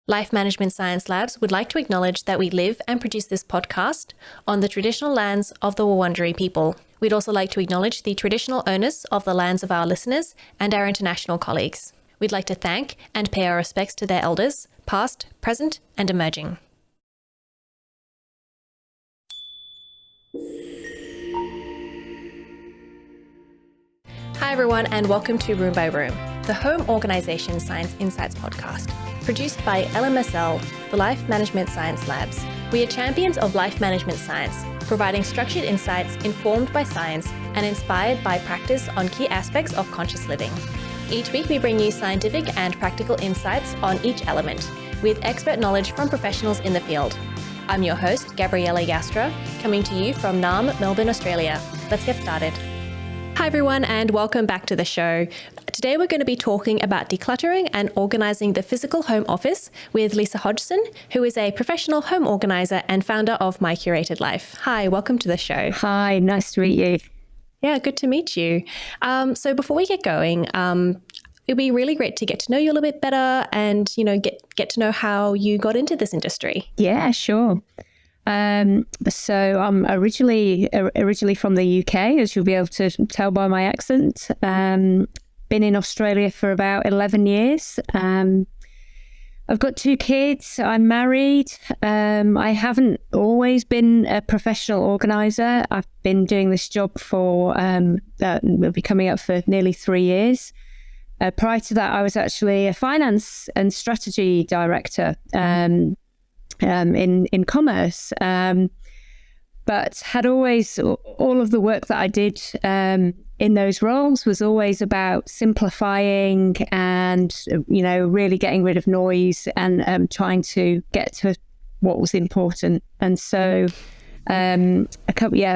Life Management Science Labs would like to acknowledge that we live and produce this podcast on the traditional lands of the Wurundjeri people. We'd also like to acknowledge the traditional owners of the lands of our listeners and our international colleagues. We'd like to thank and pay our respects to their elders, past, present, and emerging. Hi everyone, and welcome to Room by Room, the Home Organisation Science Insights podcast, produced by LMSL, the Life Management Science Labs. We are champions of life management science, providing structured insights informed by science and inspired by practice on key aspects of conscious living. Each week we bring you scientific and practical insights on each element, with expert knowledge from professionals in the field. I'm your host, Gabriella Joustra, coming to you from Naarm, Melbourne, Australia. Let's get started. Hi everyone, and welcome back to the show. Today we're going to be talking about decluttering and organising the physical home office with Lisa Hodgson, who is a professional home organiser and founder of My Curated Life. Hi, welcome to the show. Hi, nice to meet you. Yeah, good to meet you. So before we get going, it'd be really great to get to know you a little bit better and, get to know how you got into this industry. Yeah, sure. So I'm originally from the UK, as you'll be able to tell by my accent. Been in Australia for about 11 years. I've got 2 kids. I'm married. I haven't always been a professional organiser. I've been doing this job for, will be coming up for nearly 3 years. Prior to that, I was actually a finance and strategy director in commerce, but had always, all of the work that I did in those roles was always about simplifying and, really getting rid of noise and trying to get to what was important. And so a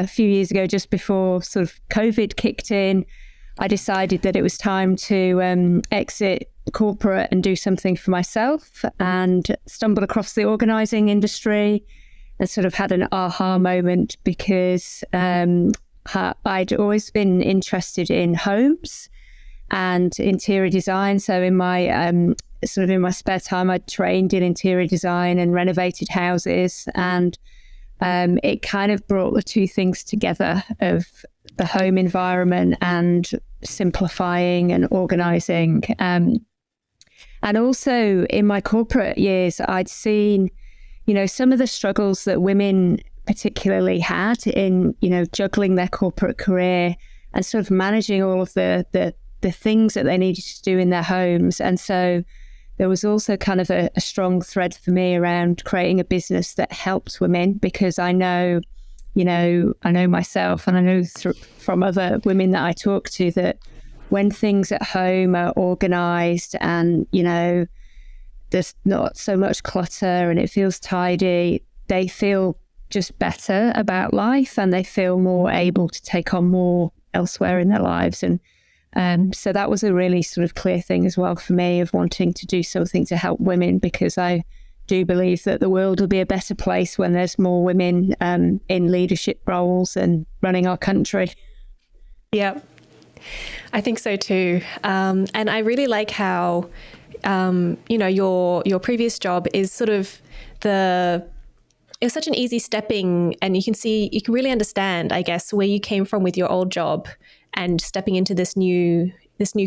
few years ago, just before sort of COVID kicked in, I decided that it was time to exit corporate and do something for myself, and stumbled across the organising industry and sort of had an aha moment because I'd always been interested in homes and interior design. So in my spare time, I trained in interior design and renovated houses, and it kind of brought the two things together of the home environment and simplifying and organising. And also in my corporate years, I'd seen, some of the struggles that women particularly had in, juggling their corporate career and sort of managing all of the things that they needed to do in their homes. And so there was also kind of a strong thread for me around creating a business that helps women, because I know myself, and I know from other women that I talk to, that when things at home are organised and, there's not so much clutter and it feels tidy, they feel just better about life and they feel more able to take on more elsewhere in their lives. And so that was a really sort of clear thing as well for me, of wanting to do something to help women, because I do believe that the world will be a better place when there's more women in leadership roles and running our country. Yeah, I think so too. And I really like how, your previous job is sort of it's such an easy stepping, and you can really understand, I guess, where you came from with your old job and stepping into this new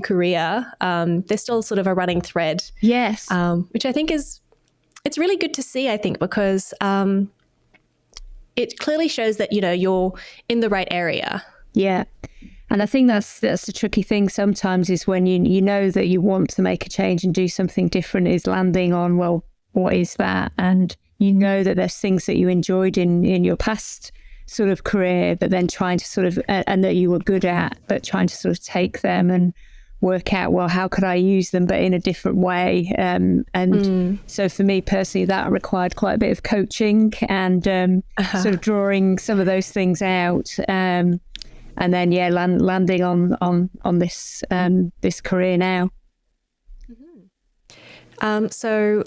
career. There's still sort of a running thread. Yes. Which I think it's really good to see, I think, because it clearly shows that, you're in the right area. Yeah. And I think that's the tricky thing sometimes, is when you know that you want to make a change and do something different, is landing on, well, what is that? And that there's things that you enjoyed in your past sort of career, but then trying to sort of, and that you were good at, but trying to sort of take them and work out, well, how could I use them, but in a different way? So for me personally, that required quite a bit of coaching and sort of drawing some of those things out. And then, landing on this this career now. So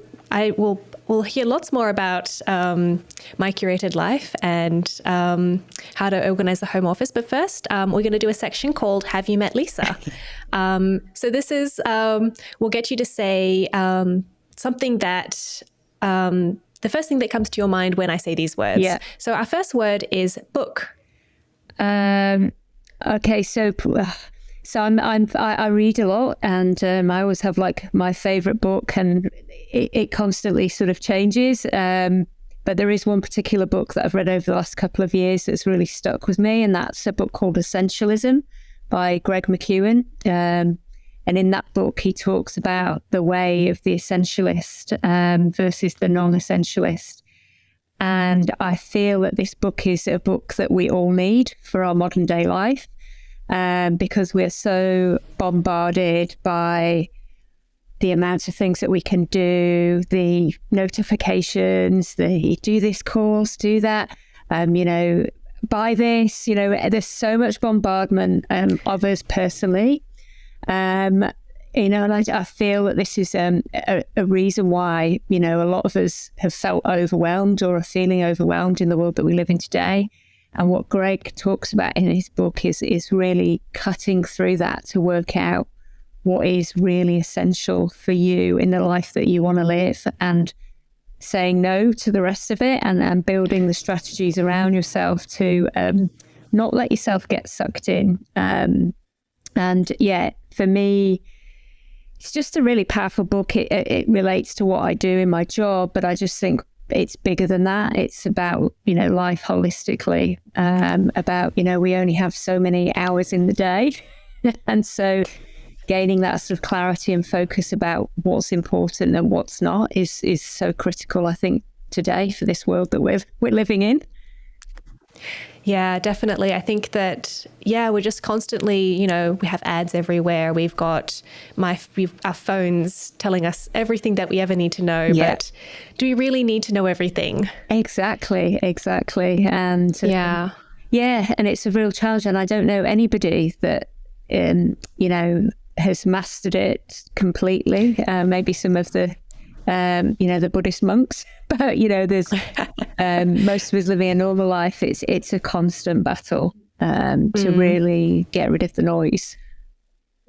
we'll hear lots more about My Curated Life and how to organize the home office. But first, we're going to do a section called Have You Met Lisa? So this is, we'll get you to say something that the first thing that comes to your mind when I say these words. Yeah. So our first word is book. Okay, so I read a lot, and I always have like my favorite book, and it constantly sort of changes. But there is one particular book that I've read over the last couple of years that's really stuck with me, and that's a book called Essentialism by Greg McKeown. And in that book, he talks about the way of the essentialist versus the non-essentialist. And I feel that this book is a book that we all need for our modern day life, because we're so bombarded by the amount of things that we can do, the notifications, the do this course, do that, buy this, there's so much bombardment of us personally. And I feel that this is a reason why, a lot of us have felt overwhelmed or are feeling overwhelmed in the world that we live in today. And what Greg talks about in his book is really cutting through that to work out what is really essential for you in the life that you want to live, and saying no to the rest of it, and building the strategies around yourself to not let yourself get sucked in. And yeah, for me, it's just a really powerful book. It relates to what I do in my job, but I just think it's bigger than that. It's about, life holistically, about, we only have so many hours in the day. And so gaining that sort of clarity and focus about what's important and what's not is so critical, I think, today for this world that we're living in. Yeah, definitely. I think that, we're just constantly, we have ads everywhere. We've got our phones telling us everything that we ever need to know. Yeah. But do we really need to know everything? Exactly. And and it's a real challenge. And I don't know anybody that, has mastered it completely. Maybe some of the the Buddhist monks, but there's most of us living a normal life. It's a constant battle to really get rid of the noise.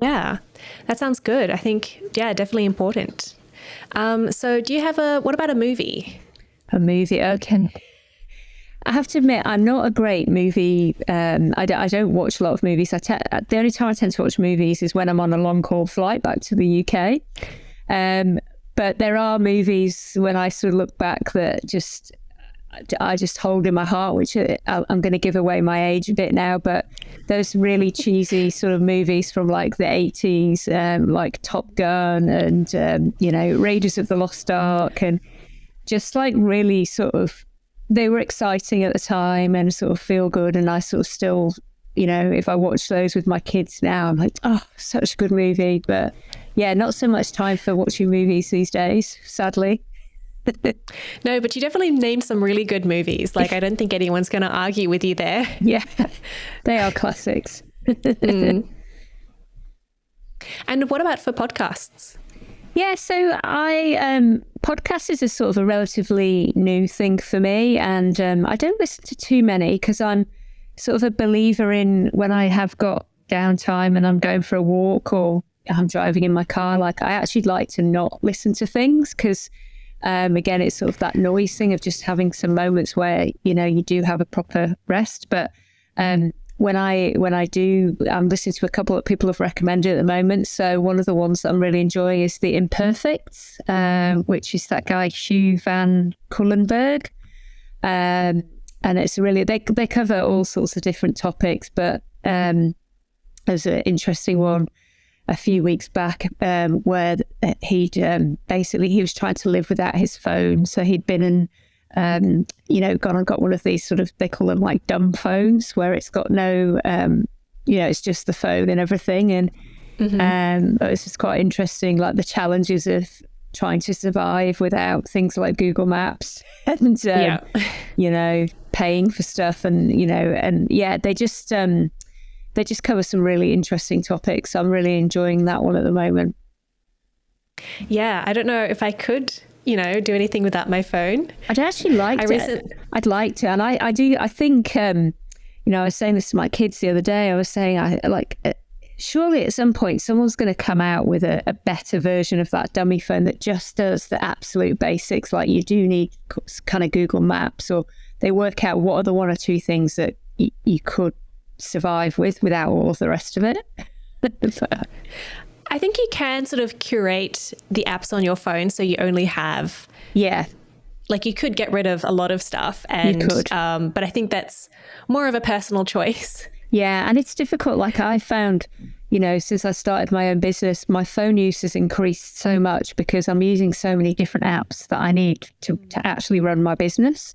Yeah, that sounds good. I think, definitely important. So do you have what about a movie? A movie, okay. I have to admit, I'm not a great movie. I don't watch a lot of movies. The only time I tend to watch movies is when I'm on a long haul flight back to the UK. But there are movies when I sort of look back that I just hold in my heart, which I'm going to give away my age a bit now, but those really cheesy sort of movies from like the 80s, like Top Gun and, Raiders of the Lost Ark, and just like really sort of, they were exciting at the time and sort of feel good. And I sort of still, if I watch those with my kids now, I'm like, oh, such a good movie. But yeah, not so much time for watching movies these days, sadly. No, but you definitely named some really good movies. Like, I don't think anyone's going to argue with you there. Yeah, they are classics. And what about for podcasts? Yeah, so podcast is a sort of a relatively new thing for me, and I don't listen to too many because I'm sort of a believer in when I have got downtime and I'm going for a walk or I'm driving in my car, like I actually like to not listen to things because again, it's sort of that noise thing of just having some moments where, you do have a proper rest. But when I do, I'm listening to a couple that people have recommended at the moment. So one of the ones that I'm really enjoying is The Imperfects, which is that guy, Hugh Van Cuylenburg. And it's really, they cover all sorts of different topics, but there's an interesting one a few weeks back where he was trying to live without his phone. So he'd been in, gone and got one of these sort of, they call them like dumb phones, where it's got no, it's just the phone and everything. And it's just quite interesting, like the challenges of trying to survive without things like Google Maps and, paying for stuff and, they just cover some really interesting topics. I'm really enjoying that one at the moment. Yeah, I don't know if I could, do anything without my phone. I'd actually like to. I'd like to. And I do. I think, I was saying this to my kids the other day. I was saying, surely at some point someone's going to come out with a better version of that dummy phone that just does the absolute basics. Like you do need kind of Google Maps, or they work out what are the one or two things that you could survive without all of the rest of it. I think you can sort of curate the apps on your phone so you only have... Yeah. Like you could get rid of a lot of stuff, and you could. But I think that's more of a personal choice. Yeah, and it's difficult. Like I found, you know, since I started my own business, my phone use has increased so much because I'm using so many different apps that I need to actually run my business.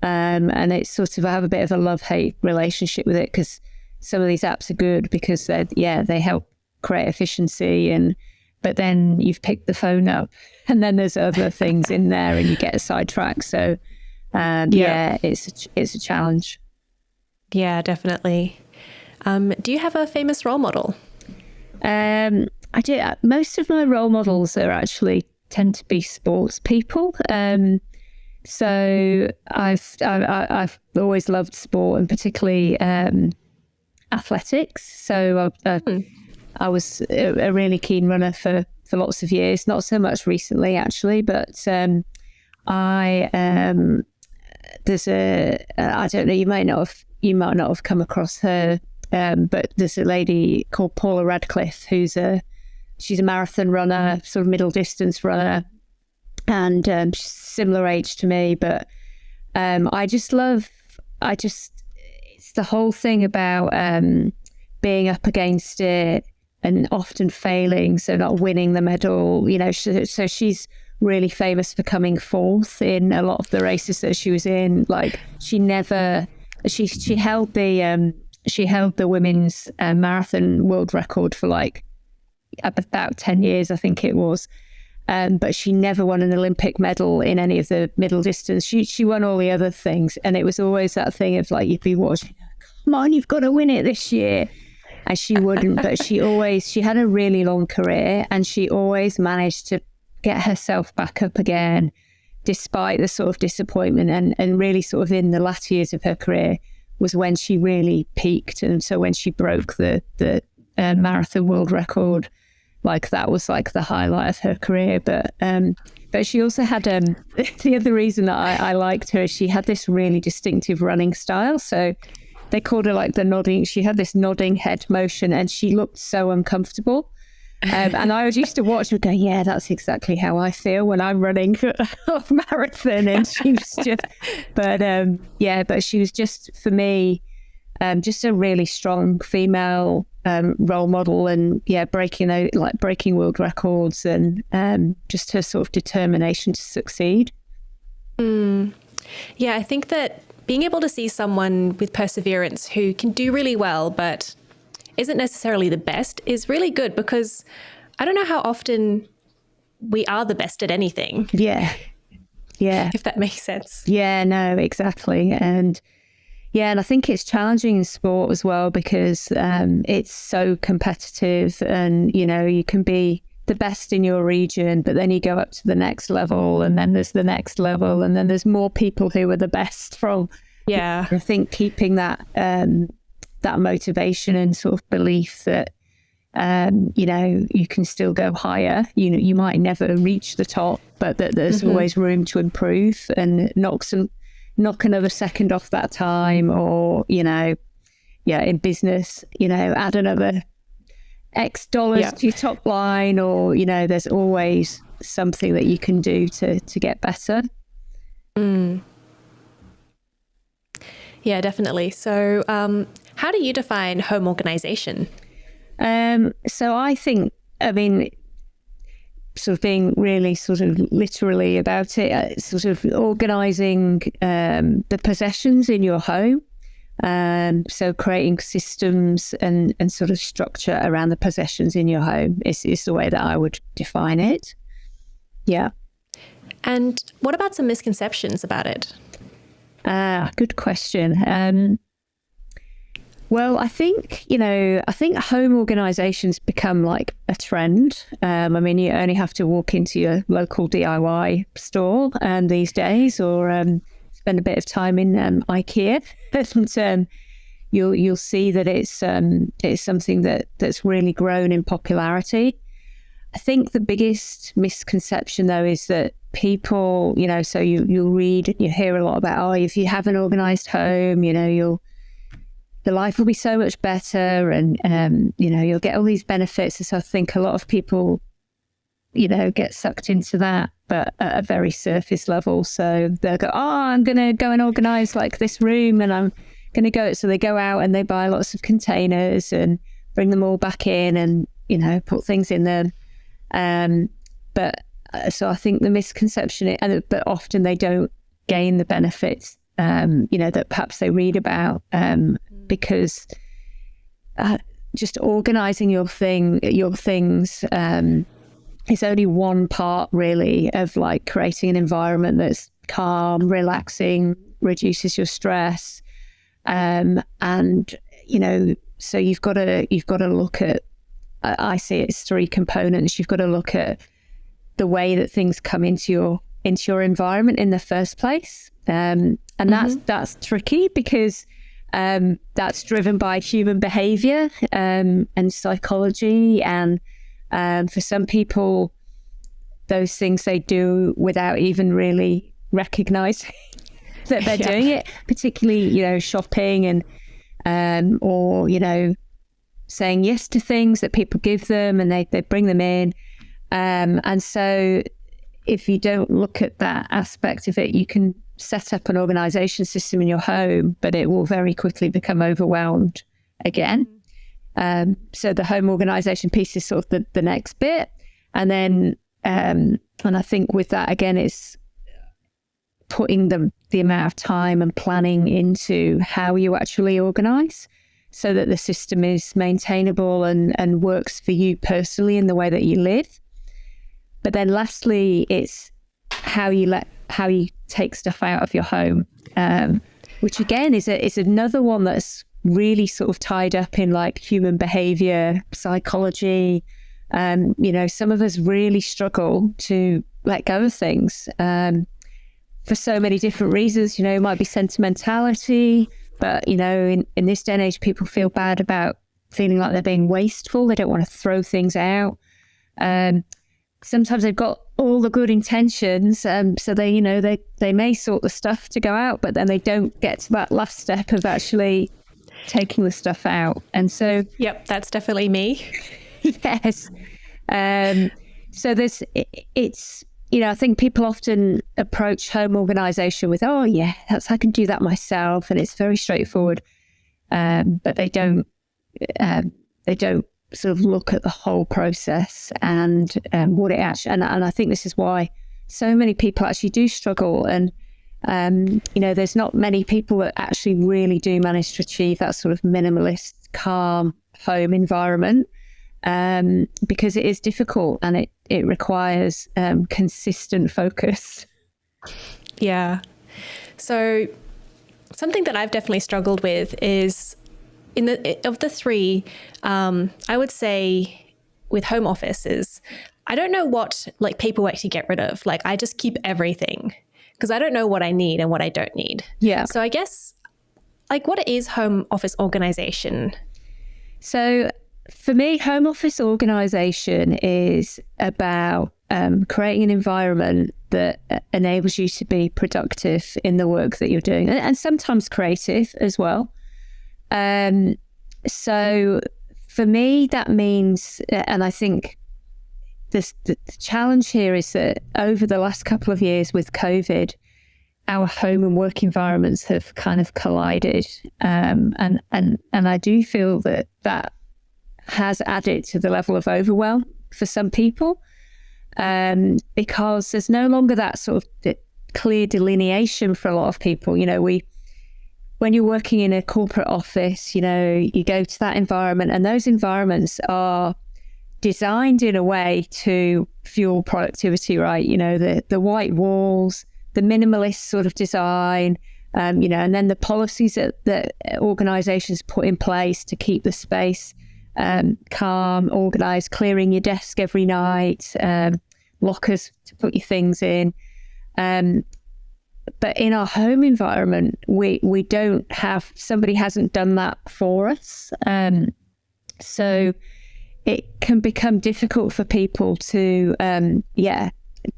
And it's sort of, I have a bit of a love-hate relationship with it, because some of these apps are good because they help create efficiency, but then you've picked the phone up and then there's other things in there and you get sidetracked. So it's a challenge. Yeah, definitely. Do you have a famous role model? I do. Most of my role models tend to be sports people. So I've always loved sport, and particularly athletics. So I was a really keen runner for lots of years. Not so much recently, actually, but I don't know. You might not have come across her, but there's a lady called Paula Radcliffe she's a marathon runner, sort of middle distance runner, and she's similar age to me. But it's the whole thing about being up against it and often failing, so not winning the medal. You know, so she's really famous for coming fourth in a lot of the races that she was in. Like she held the women's marathon world record for like about 10 years, I think it was. But she never won an Olympic medal in any of the middle distance. She won all the other things, and it was always that thing of like, you'd be watching, come on, you've got to win it this year. And she wouldn't, but she had a really long career, and she always managed to get herself back up again, despite the sort of disappointment. And really sort of in the latter years of her career was when she really peaked. And so when she broke the marathon world record, like that was like the highlight of her career. But she also had the other reason that I liked her is she had this really distinctive running style. So they called her like she had this nodding head motion, and she looked so uncomfortable. And I used to watch her go, yeah, that's exactly how I feel when I'm running a marathon. And she was just, but she was just, for me, just a really strong female role model, and breaking world records, and just her sort of determination to succeed. Yeah, I think that being able to see someone with perseverance who can do really well but isn't necessarily the best is really good, because I don't know how often we are the best at anything. Yeah. If that makes sense. Yeah, no, exactly. And I think it's challenging in sport as well, because it's so competitive, and, you know, you can be the best in your region, but then you go up to the next level, and then there's the next level, and then there's more people who are the best from. Yeah. I think keeping that motivation and sort of belief that, you know, you can still go higher. You know, you might never reach the top, but that there's always room to improve and knock another second off that time, or, you know, in business, you know, add another X dollars to your top line, or, you know, there's always something that you can do to get better. Yeah, definitely. So how do you define home organization? So I think, I mean, sort of being really sort of literally about it, sort of organizing the possessions in your home. So creating systems and sort of structure around the possessions in your home is the way that I would define it. Yeah. And what about some misconceptions about it? Good question. Well, I think home organization's become like a trend. I mean, you only have to walk into your local DIY store these days, or spend a bit of time in IKEA. And you'll see that it's something that's really grown in popularity. I think the biggest misconception, though, is that people, so you'll read and you hear a lot about, if you have an organized home, the life will be so much better, and you'll get all these benefits. And so I think a lot of people, get sucked into that, but at a very surface level. So they'll go, I'm going to go and organize like this room, and I'm going to go. So they go out and they buy lots of containers and bring them all back in, and put things in them. So I think the misconception, but often they don't gain the benefits, that perhaps they read about, because just organizing your things is only one part really of like creating an environment that's calm, relaxing, reduces your stress, and so you've got to look at. I see it as three components. You've got to look at the way that things come into your environment in the first place, and that's tricky because that's driven by human behavior and psychology, and for some people, those things they do without even really recognizing that they're doing it, particularly shopping and or saying yes to things that people give them, and they bring them in. And so if you don't look at that aspect of it, you can set up an organization system in your home, but it will very quickly become overwhelmed again. So the home organization piece is sort of the next bit. And then, and I think with that, again, it's putting the amount of time and planning into how you actually organize, so that the system is maintainable and works for you personally in the way that you live. But then lastly, it's how you take stuff out of your home, which again is another one that's really sort of tied up in like human behavior, psychology. Some of us really struggle to let go of things for so many different reasons. It might be sentimentality, but, in this day and age, people feel bad about feeling like they're being wasteful. They don't want to throw things out. Sometimes they've got all the good intentions. So they may sort the stuff to go out, but then they don't get to that last step of actually taking the stuff out. And so... Yep, that's definitely me. Yes. So it's... I think people often approach home organization with, I can do that myself, and it's very straightforward. But they don't sort of look at the whole process and what it actually, and I think this is why so many people actually do struggle. And, there's not many people that actually really do manage to achieve that sort of minimalist, calm home environment, because it is difficult and it requires consistent focus. Yeah. So something that I've definitely struggled with is of the three, I would say with home offices, I don't know what like paperwork to get rid of. Like I just keep everything because I don't know what I need and what I don't need. Yeah. So I guess like what is home office organization? So for me, home office organization is about creating an environment that enables you to be productive in the work that you're doing, and sometimes creative as well. So for me, that means, and I think the challenge here is that over the last couple of years with COVID, our home and work environments have kind of collided. And I do feel that has added to the level of overwhelm for some people, because there's no longer that sort of clear delineation for a lot of people. When you're working in a corporate office, you go to that environment, and those environments are designed in a way to fuel productivity, right? The white walls, the minimalist sort of design, and then the policies that organizations put in place to keep the space calm, organized, clearing your desk every night, lockers to put your things in. but in our home environment, we don't have, somebody hasn't done that for us. So it can become difficult for people to,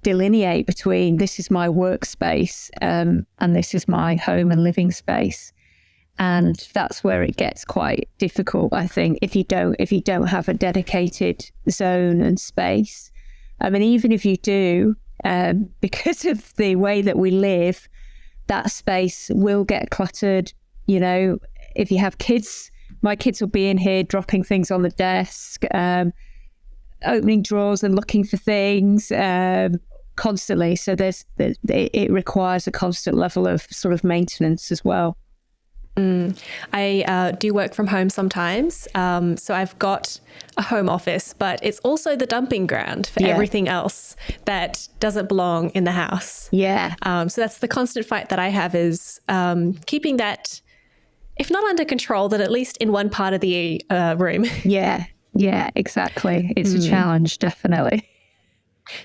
delineate between this is my workspace and this is my home and living space. And that's where it gets quite difficult, I think, if you don't have a dedicated zone and space. I mean, even if you do, because of the way that we live, that space will get cluttered. You know, if you have kids, my kids will be in here dropping things on the desk, opening drawers and looking for things constantly. So it requires a constant level of sort of maintenance as well. I do work from home sometimes. So I've got a home office, but it's also the dumping ground for everything else that doesn't belong in the house. Yeah. So that's the constant fight that I have, is keeping that, if not under control, then at least in one part of the room. Yeah, exactly. It's a challenge, definitely.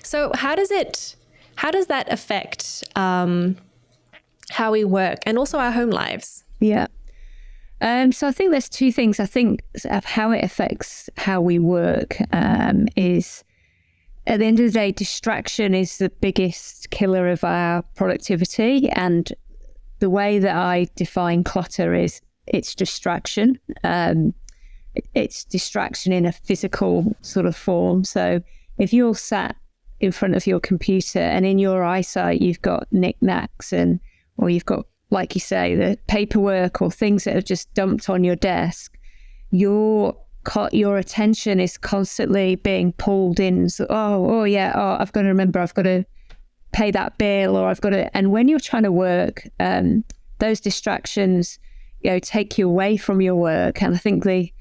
So how does that affect how we work and also our home lives? Yeah. So I think there's two things. I think how it affects how we work is, at the end of the day, distraction is the biggest killer of our productivity. And the way that I define clutter is it's distraction. It's distraction in a physical sort of form. So if you're sat in front of your computer and in your eyesight you've got knickknacks or you've got, like you say, the paperwork or things that have just dumped on your desk, your attention is constantly being pulled in. So, I've got to remember, I've got to pay that bill, or I've got to. And when you're trying to work, those distractions, take you away from your work. And I think there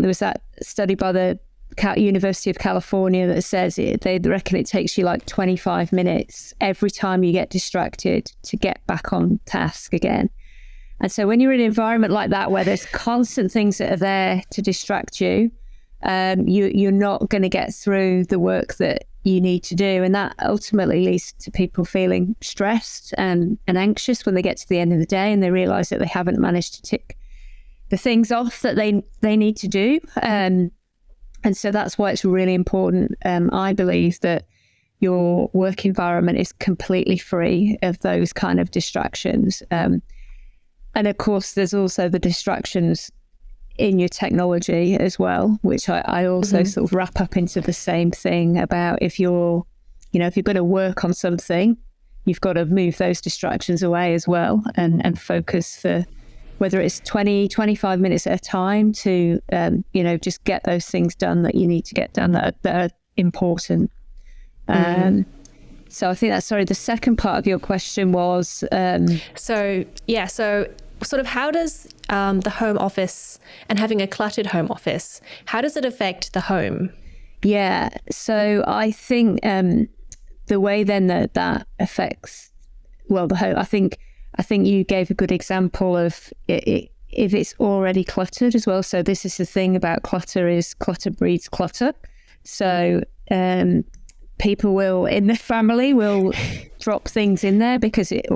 was that study by the University of California that says they reckon it takes you like 25 minutes every time you get distracted to get back on task again. And so when you're in an environment like that, where there's constant things that are there to distract you, you're not going to get through the work that you need to do. And that ultimately leads to people feeling stressed and anxious when they get to the end of the day and they realize that they haven't managed to tick the things off that they need to do. And so that's why it's really important, I believe, that your work environment is completely free of those kind of distractions. And of course, there's also the distractions in your technology as well, which I also sort of wrap up into the same thing about if you're going to work on something, you've got to move those distractions away as well and focus for whether it's 20, 25 minutes at a time to, just get those things done that you need to get done that are important. So I think the second part of your question was... So sort of how does the home office and having a cluttered home office, how does it affect the home? Yeah, so I think the way then that affects, the home, I think you gave a good example of it, if it's already cluttered as well. So this is the thing about clutter, is clutter breeds clutter. So people in the family will drop things in there because it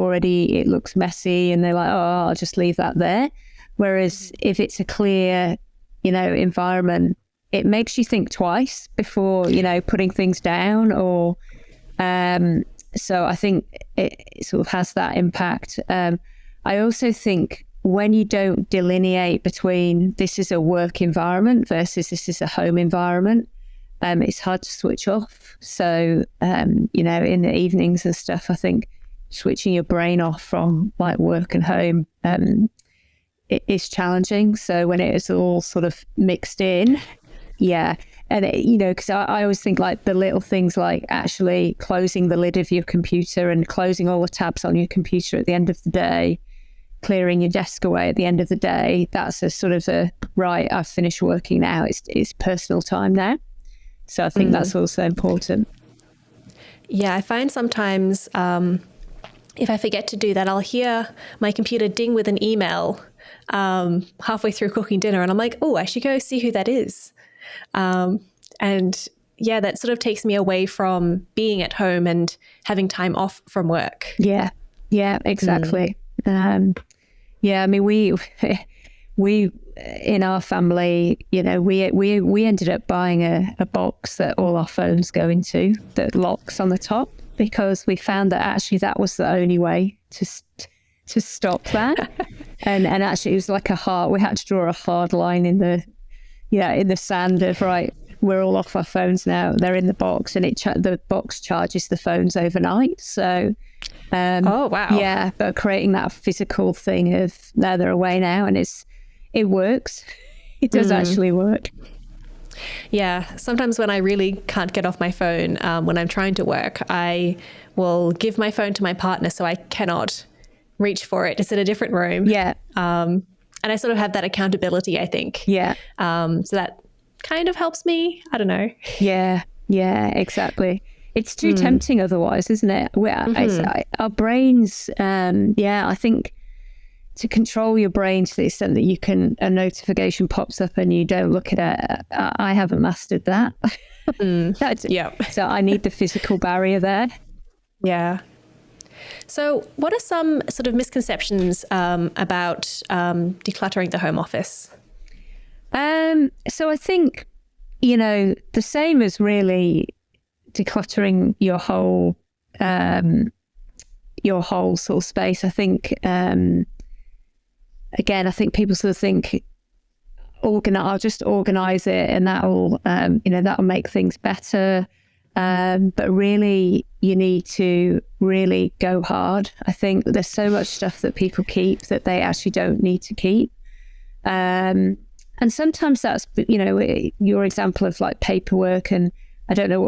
looks messy and they're like, oh, I'll just leave that there. Whereas if it's a clear, environment, it makes you think twice before, putting things down or... So I think it sort of has that impact. I also think when you don't delineate between this is a work environment versus this is a home environment, it's hard to switch off. So, in the evenings and stuff, I think switching your brain off from like work and home, it is challenging. So when it is all sort of mixed in, yeah. And, because I always think like the little things like actually closing the lid of your computer and closing all the tabs on your computer at the end of the day, clearing your desk away at the end of the day, that's a sort of right, I've finished working now. It's personal time now. So I think that's also important. Yeah, I find sometimes if I forget to do that, I'll hear my computer ding with an email halfway through cooking dinner. And I'm like, oh, I should go see who that is. And that sort of takes me away from being at home and having time off from work. Yeah, exactly. Yeah, I mean, we in our family, you know, we ended up buying a box that all our phones go into that locks on the top, because we found that actually that was the only way to stop that. and actually it was like we had to draw a hard line in the sand of, right, we're all off our phones now, they're in the box, and the box charges the phones overnight. So oh wow. Yeah, but creating that physical thing of, no, they're away now, and it works. It does actually work. Yeah, sometimes when I really can't get off my phone, when I'm trying to work, I will give my phone to my partner so I cannot reach for it. It's in a different room. Yeah. And I sort of have that accountability, I think. Yeah. So that kind of helps me. I don't know. Yeah, exactly. It's too tempting otherwise, isn't it? Our brains, I think to control your brain to the extent that a notification pops up and you don't look at it, I haven't mastered that. Yeah. So I need the physical barrier there. Yeah. So what are some sort of misconceptions about decluttering the home office? So I think, you know, the same as really decluttering your whole sort of space. I think, again, I think people sort of think, I'll just organize it and that'll make things better. But really, you need to really go hard. I think there's so much stuff that people keep that they actually don't need to keep. And sometimes that's, you know, your example of like paperwork and I don't know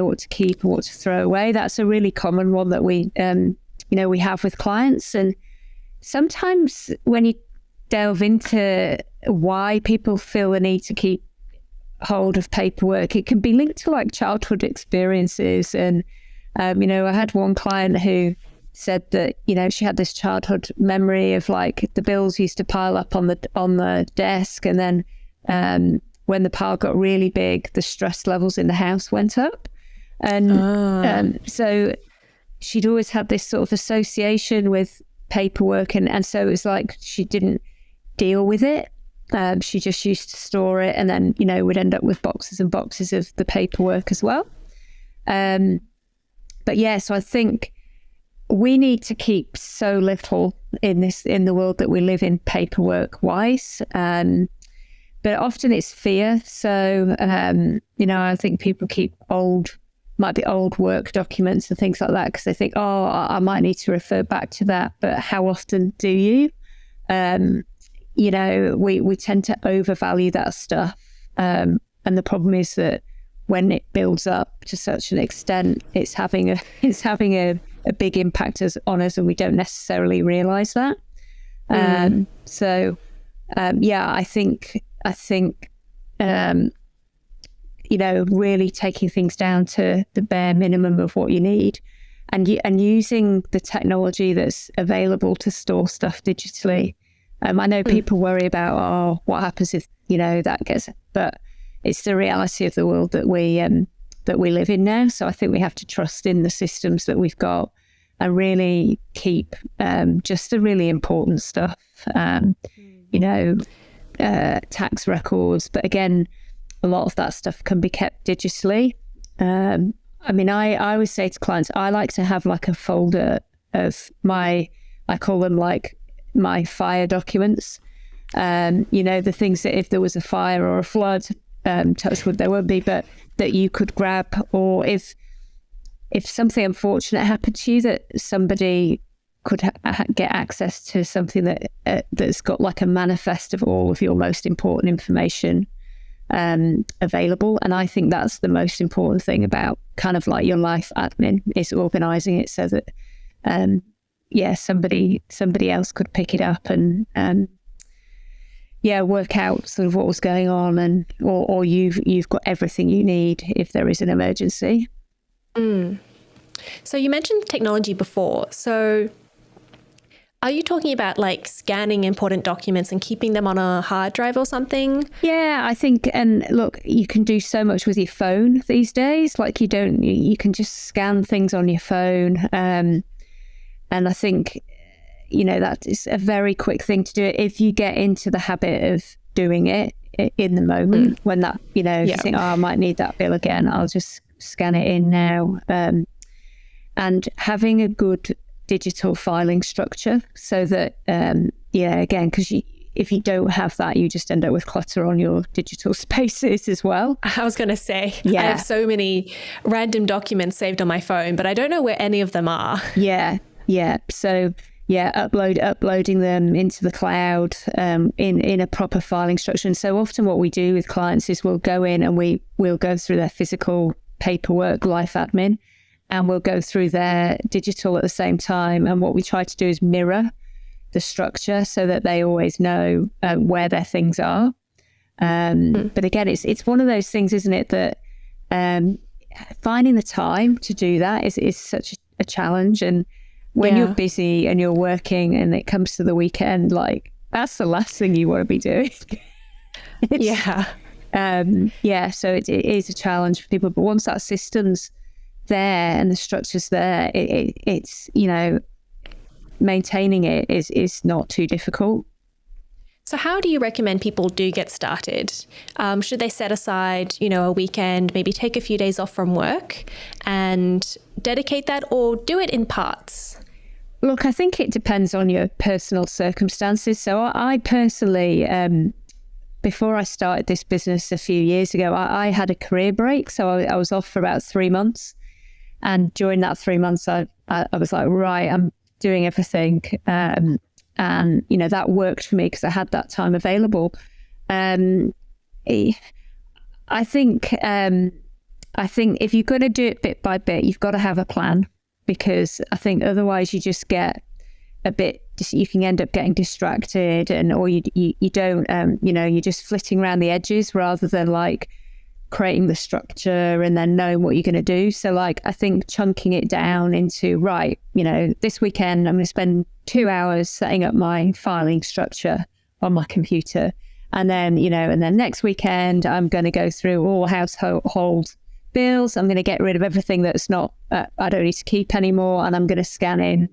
what to keep and what to throw away. That's a really common one that we have with clients. And sometimes when you delve into why people feel the need to keep hold of paperwork, it can be linked to like childhood experiences. And, I had one client who said that, you know, she had this childhood memory of like the bills used to pile up on the desk. And then, when the pile got really big, the stress levels in the house went up. And so she'd always had this sort of association with paperwork. And so it was like she didn't deal with it. She just used to store it. And then, you know, would end up with boxes and boxes of the paperwork as well. But yeah, so I think we need to keep so little in the world that we live in paperwork wise. But often it's fear. So, I think people keep might be old work documents and things like that because they think, oh, I might need to refer back to that. But how often do you? We tend to overvalue that stuff. And the problem is that when it builds up to such an extent, it's having a big impact on us and we don't necessarily realize that. I think, really taking things down to the bare minimum of what you need and using the technology that's available to store stuff digitally. I know people worry about, what happens if, that gets, but it's the reality of the world that we live in now. So I think we have to trust in the systems that we've got and really keep just the really important stuff, tax records. But again, a lot of that stuff can be kept digitally. I always say to clients, I like to have like a folder of I call them like my fire documents. The things that if there was a fire or a flood, touch wood, there won't be, but that you could grab, or if something unfortunate happened to you, that somebody could get access to something that's got like a manifest of all of your most important information available. And I think that's the most important thing about kind of like your life admin, is organizing it so that somebody else could pick it up and work out sort of what was going on, and or you've got everything you need if there is an emergency. So you mentioned technology before. So Are you talking about like scanning important documents and keeping them on a hard drive or something? Yeah, I think, and look, you can do so much with your phone these days. Like you can just scan things on your phone. And I think, that is a very quick thing to do if you get into the habit of doing it in the moment when that, you think, I might need that bill again. I'll just scan it in now. And having a good digital filing structure so that, again, because if you don't have that, you just end up with clutter on your digital spaces as well. I was going to say, I have so many random documents saved on my phone, but I don't know where any of them are. Yeah. So, uploading them into the cloud in a proper filing structure. And so often what we do with clients is we'll go in and we'll go through their physical paperwork, life admin, and we'll go through their digital at the same time. And what we try to do is mirror the structure so that they always know where their things are. But again, it's one of those things, isn't it, that finding the time to do that is such a challenge. And when you're busy and you're working and it comes to the weekend, like that's the last thing you want to be doing. So it is a challenge for people. But once that system's there and the structure's there, it's maintaining it is not too difficult. So how do you recommend people do get started? Should they set aside, a weekend, maybe take a few days off from work and dedicate that, or do it in parts? Look, I think it depends on your personal circumstances. So I personally, before I started this business a few years ago, I had a career break. So I was off for about 3 months. And during that 3 months, I was like, right, I'm doing everything. And, that worked for me because I had that time available. I think if you're going to do it bit by bit, you've got to have a plan, because I think otherwise you just get you can end up getting distracted or you don't, you're just flitting around the edges rather than like creating the structure and then knowing what you're going to do. So like, I think chunking it down into, right, this weekend I'm going to spend 2 hours setting up my filing structure on my computer. And then, and then next weekend I'm going to go through all household bills. I'm going to get rid of everything that's not, I don't need to keep anymore. And I'm going to scan in,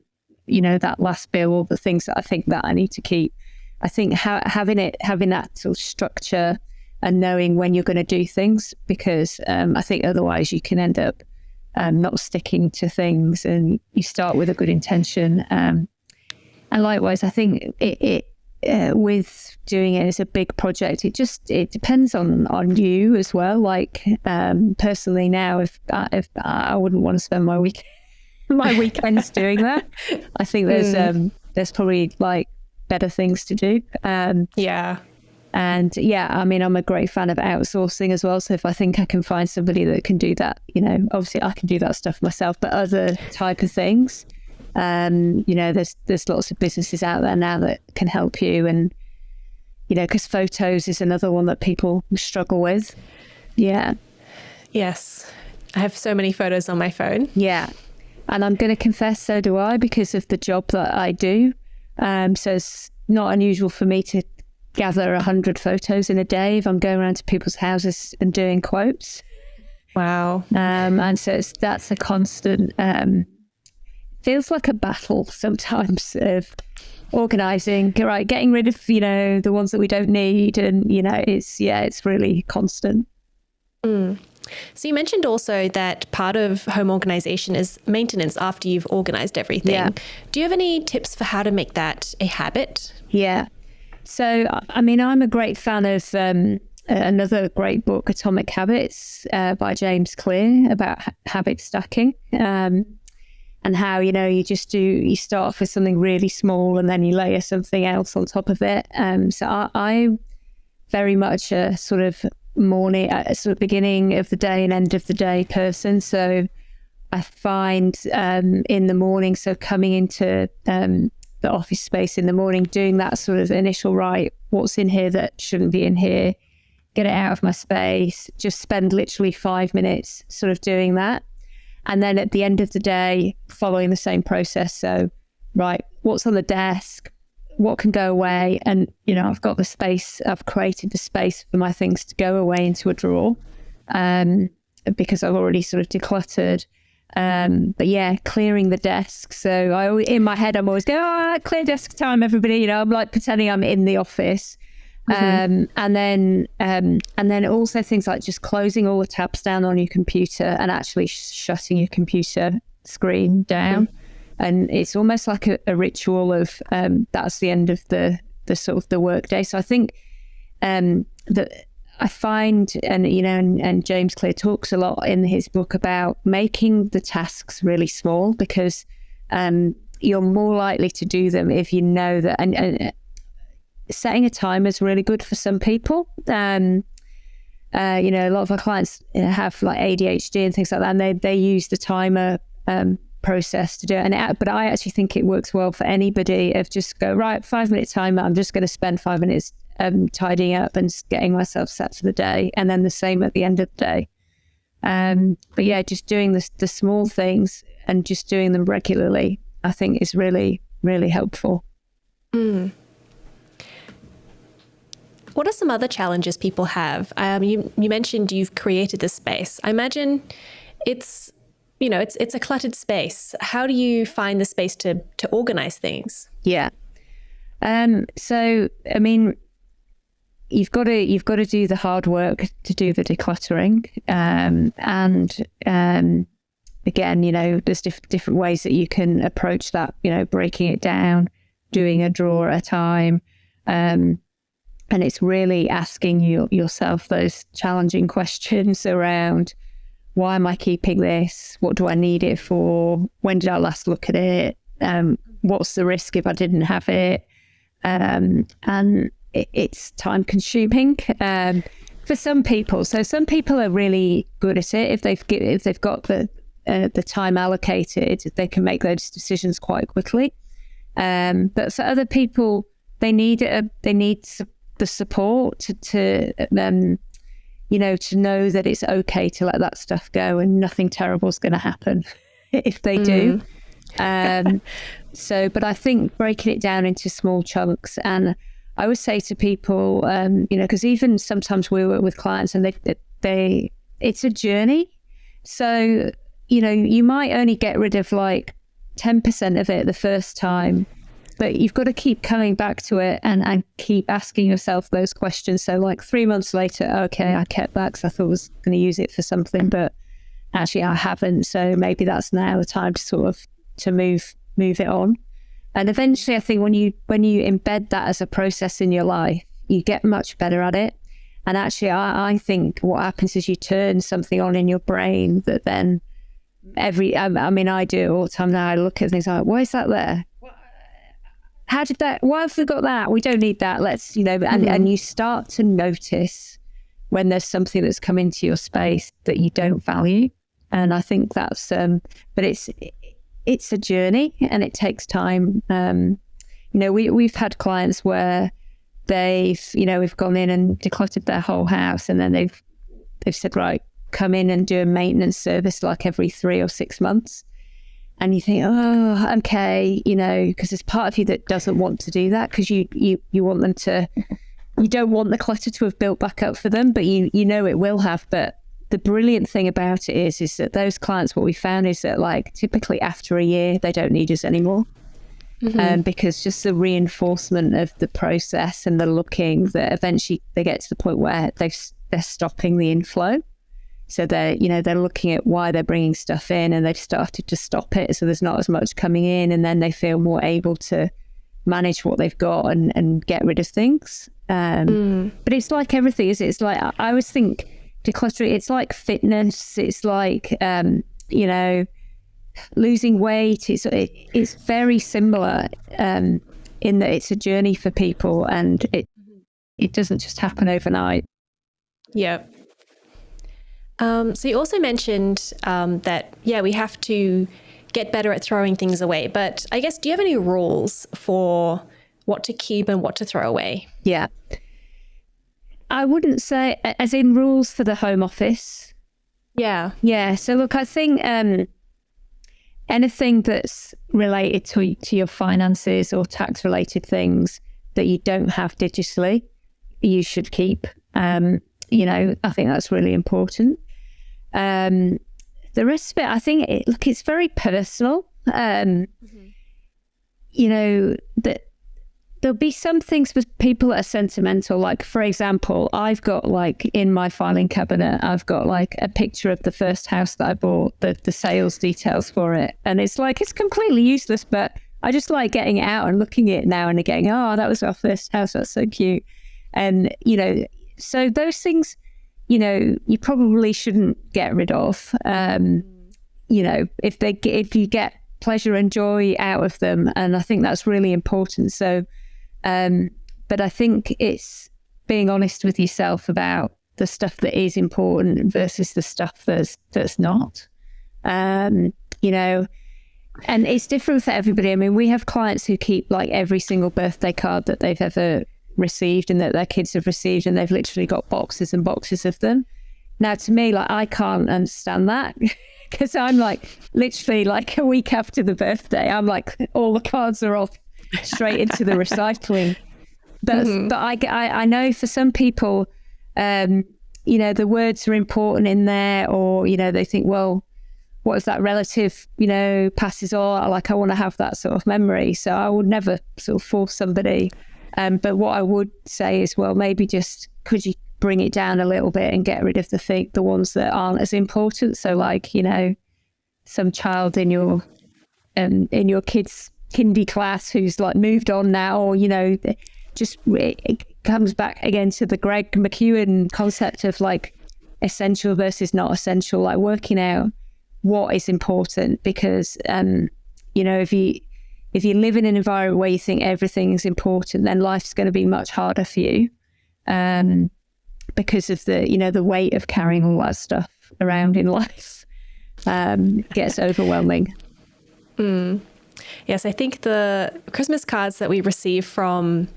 that last bill, all the things that I think that I need to keep. I think having that sort of structure and knowing when you're going to do things, because I think otherwise you can end up not sticking to things, and you start with a good intention. And likewise, I think it with doing it as a big project, it depends on you as well. Like personally now, if I wouldn't want to spend my weekends doing that, I think there's probably like better things to do. And I mean, I'm a great fan of outsourcing as well. So if I think I can find somebody that can do that, obviously I can do that stuff myself, but other type of things, there's lots of businesses out there now that can help you. And, because photos is another one that people struggle with. Yeah. Yes. I have so many photos on my phone. Yeah. And I'm going to confess, so do I, because of the job that I do. So it's not unusual for me to gather 100 photos in a day if I'm going around to people's houses and doing quotes. Wow. And so that's a constant, feels like a battle sometimes of organising, right, getting rid of, the ones that we don't need. And, it's really constant. So you mentioned also that part of home organisation is maintenance after you've organised everything. Yeah. Do you have any tips for how to make that a habit? Yeah. So, I mean, I'm a great fan of another great book, Atomic Habits, by James Clear, about habit stacking, and how, you start off with something really small and then you layer something else on top of it. So I'm very much a sort of beginning of the day and end of the day person. So I find in the morning, so coming into the office space in the morning, doing that sort of initial, right, what's in here that shouldn't be in here, get it out of my space, just spend literally 5 minutes sort of doing that. And then at the end of the day, following the same process. So, right, what's on the desk, what can go away. And, I've got the space, I've created the space for my things to go away into a drawer because I've already sort of decluttered. But yeah, clearing the desk. So in my head, I'm always going, clear desk time, everybody. I'm like pretending I'm in the office. And then also things like just closing all the tabs down on your computer and actually shutting your computer screen down. And it's almost like a ritual of that's the end of the sort of the work day. So I think that I find, and James Clear talks a lot in his book about making the tasks really small, because you're more likely to do them if you know that. And setting a timer is really good for some people. A lot of our clients have like ADHD and things like that, and they use the timer process to do it. But I actually think it works well for anybody. Of just go, right, 5-minute timer. I'm just going to spend 5 minutes tidying up and getting myself set for the day, and then the same at the end of the day. But yeah, just doing the small things and just doing them regularly, I think is really, really helpful. What are some other challenges people have? You mentioned you've created this space. I imagine it's a cluttered space. How do you find the space to organize things? Yeah. So I mean, you've got to do the hard work to do the decluttering, and again, there's different ways that you can approach that. Breaking it down, doing a drawer at a time. And it's really asking yourself those challenging questions around, why am I keeping this? What do I need it for? When did I last look at it? What's the risk if I didn't have it? And it's time consuming for some people. So some people are really good at it. If they've got the time allocated, they can make those decisions quite quickly. But for other people, they need the support to know that it's okay to let that stuff go and nothing terrible is going to happen if they do. But I think breaking it down into small chunks, and I would say to people, because even sometimes we work with clients and they it's a journey. So, you might only get rid of like 10% of it the first time, but you've got to keep coming back to it and keep asking yourself those questions. So like 3 months later, okay, I kept that because I thought I was going to use it for something, but actually I haven't. So maybe that's now the time to sort of to move it on. And eventually I think when you embed that as a process in your life, you get much better at it. And actually I think what happens is you turn something on in your brain that then I do it all the time now. I look at things like, why is that there? Why have we got that? We don't need that. Let's, and you start to notice when there's something that's come into your space that you don't value. And I think that's, but it's a journey and it takes time. We've had clients where we've gone in and decluttered their whole house, and then they've said, right, come in and do a maintenance service like every 3 or 6 months. And you think, oh, okay, because there's part of you that doesn't want to do that, because you want them to, you don't want the clutter to have built back up for them, but you know it will have. But the brilliant thing about it is that those clients, what we found is that like typically after a year, they don't need us anymore. Because just the reinforcement of the process and the looking, that eventually they get to the point where they're stopping the inflow. So they're looking at why they're bringing stuff in, and they've started to stop it. So there's not as much coming in, and then they feel more able to manage what they've got and get rid of things. But it's like everything, is it? It's like, I always think decluttering, it's like fitness. It's like, losing weight. It's very similar in that it's a journey for people, and it doesn't just happen overnight. Yeah. So you also mentioned that, we have to get better at throwing things away. But I guess, do you have any rules for what to keep and what to throw away? Yeah. I wouldn't say, as in rules for the home office. Yeah. Yeah. So look, I think anything that's related to your finances or tax related things that you don't have digitally, you should keep. I think that's really important. The rest of it, I think, it's very personal. That there'll be some things for people that are sentimental. Like, for example, I've got like in my filing cabinet, I've got like a picture of the first house that I bought, the sales details for it. And it's like, it's completely useless, but I just like getting it out and looking at it now and again, oh, that was our first house. That's so cute. And, so those things, you probably shouldn't get rid of. If you get pleasure and joy out of them. And I think that's really important. So, but I think it's being honest with yourself about the stuff that is important versus the stuff that's not. And it's different for everybody. I mean, we have clients who keep like every single birthday card that they've ever received and that their kids have received, and they've literally got boxes and boxes of them. Now, to me, like, I can't understand that because I'm like, literally like a week after the birthday, I'm like, all the cards are off straight into the recycling. But I know for some people, the words are important in there, or, they think, well, what if that relative, passes on? Like, I want to have that sort of memory. So I would never sort of force somebody. But what I would say is, well, maybe just could you bring it down a little bit and get rid of the ones that aren't as important. So like, some child in your kids' kindy class who's like moved on now, or, just it comes back again to the Greg McEwen concept of like essential versus not essential, like working out what is important. Because, if you live in an environment where you think everything's important, then life's going to be much harder for you, because of the weight of carrying all that stuff around in life gets overwhelming. Yes, I think the Christmas cards that we receive from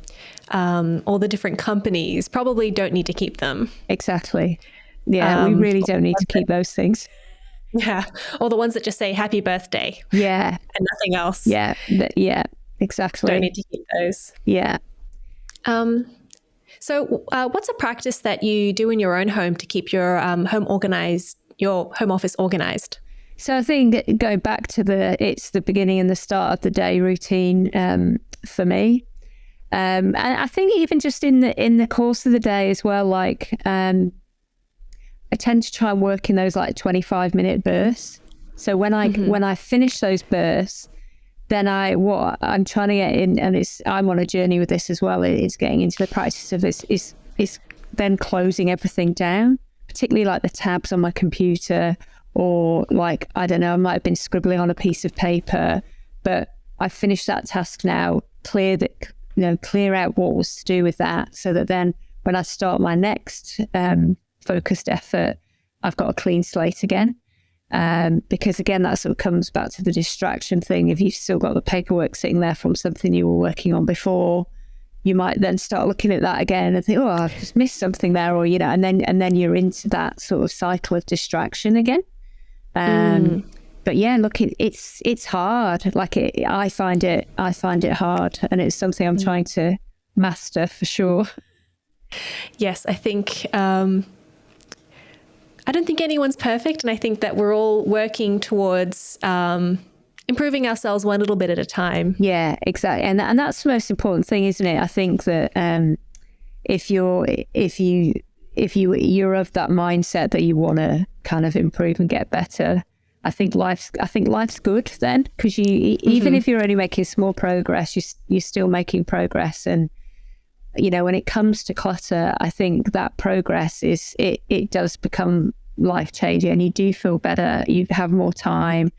all the different companies probably don't need to keep them. Exactly. Yeah, we really don't need to keep those things. Yeah, or the ones that just say happy birthday. Yeah. And nothing else. Yeah, exactly. Don't need to keep those. Yeah. So what's a practice that you do in your own home to keep your home organized, your home office organized? So I think going back to it's the beginning and the start of the day routine for me. And I think even just in the course of the day as well, like I tend to try and work in those like 25-minute bursts. So when I finish those bursts, then what I'm trying to get in, and I'm on a journey with this as well, is getting into the practice of is then closing everything down, particularly like the tabs on my computer, or like, I don't know, I might have been scribbling on a piece of paper, but I finished that task now, clear out what was to do with that, so that then when I start my next focused effort, I've got a clean slate again. Because again, that sort of comes back to the distraction thing. If you've still got the paperwork sitting there from something you were working on before, you might then start looking at that again and think, oh, I've just missed something there, or, and then you're into that sort of cycle of distraction again. But yeah, look, it's hard. Like I find it hard, and it's something I'm trying to master for sure. Yes, I think I don't think anyone's perfect, and I think that we're all working towards improving ourselves one little bit at a time. Yeah, exactly, and that's the most important thing, isn't it? I think that if you're of that mindset that you want to kind of improve and get better, I think life's good then, because even if you're only making small progress, you're still making progress. And when it comes to clutter, I think that progress it does become life-changing, and you do feel better, you have more time,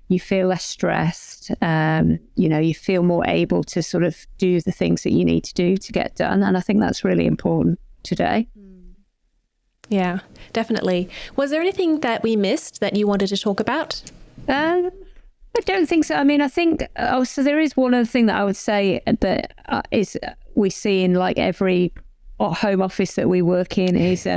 you feel less stressed, you feel more able to sort of do the things that you need to do to get done. And I think that's really important today. Yeah, definitely. Was there anything that we missed that you wanted to talk about? I don't think so. I mean, I think, so there is one other thing that I would say that is we see in like every home office that we work in is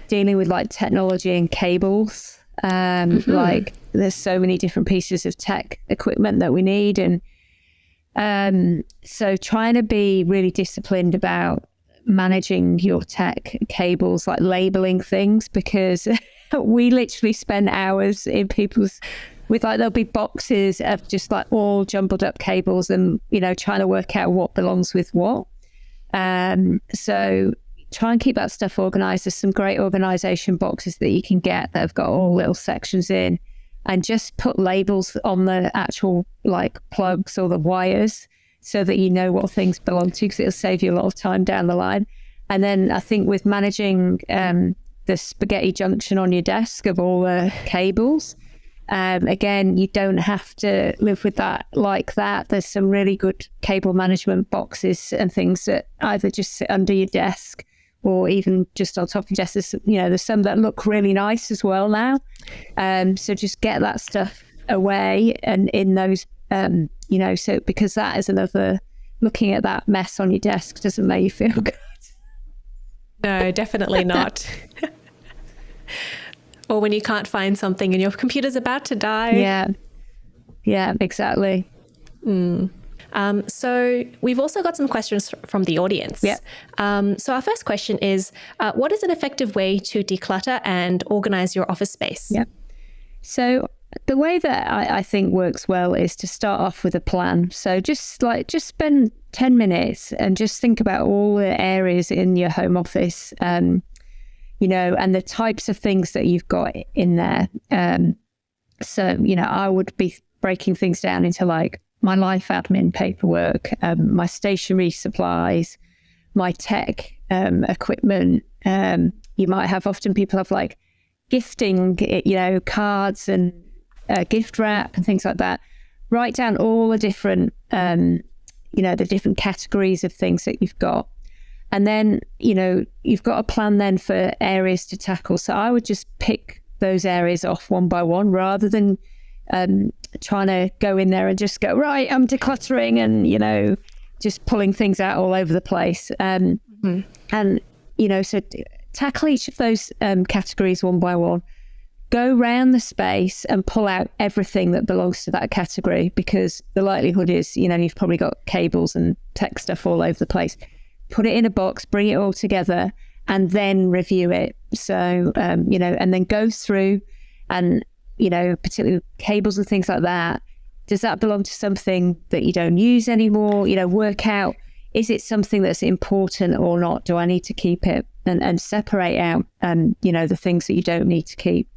dealing with like technology and cables. Like there's so many different pieces of tech equipment that we need. And so trying to be really disciplined about managing your tech cables, like labeling things, because we literally spend hours in people's, with like, there'll be boxes of just like all jumbled up cables and, you know, trying to work out what belongs with what. So try and keep that stuff organized. There's some great organization boxes that you can get that have got all little sections in, and just put labels on the actual like plugs or the wires so that you know what things belong to, because it'll save you a lot of time down the line. And then I think with managing the spaghetti junction on your desk of all the cables, again, you don't have to live with that like that. There's some really good cable management boxes and things that either just sit under your desk or even just on top of your desk. There's, you know, there's some that look really nice as well now. So just get that stuff away and in those, you know, so because that is another, looking at that mess on your desk doesn't make you feel good. No, definitely not. Or when you can't find something and your computer's about to die. Yeah, exactly. So we've also got some questions from the audience. Yeah. So our first question is, what is an effective way to declutter and organize your office space? Yeah. So the way that I think works well is to start off with a plan. So just spend 10 minutes and just think about all the areas in your home office, you know, and the types of things that you've got in there. So, you know, I would be breaking things down into like my life admin paperwork, my stationery supplies, my tech equipment. You might have, often people have like gifting, you know, cards and gift wrap and things like that. Write down all the different, you know, the different categories of things that you've got. And then, you know, you've got a plan then for areas to tackle. So I would just pick those areas off one by one rather than trying to go in there and just go, right, I'm decluttering and, you know, just pulling things out all over the place. And, you know, so tackle each of those categories one by one. Go round the space and pull out everything that belongs to that category, because the likelihood is, you know, you've probably got cables and tech stuff all over the place. Put it in a box, bring it all together, and then review it. So, you know, and then go through and, you know, particularly cables and things like that. Does that belong to something that you don't use anymore? You know, work out, is it something that's important or not? Do I need to keep it? And separate out, you know, the things that you don't need to keep.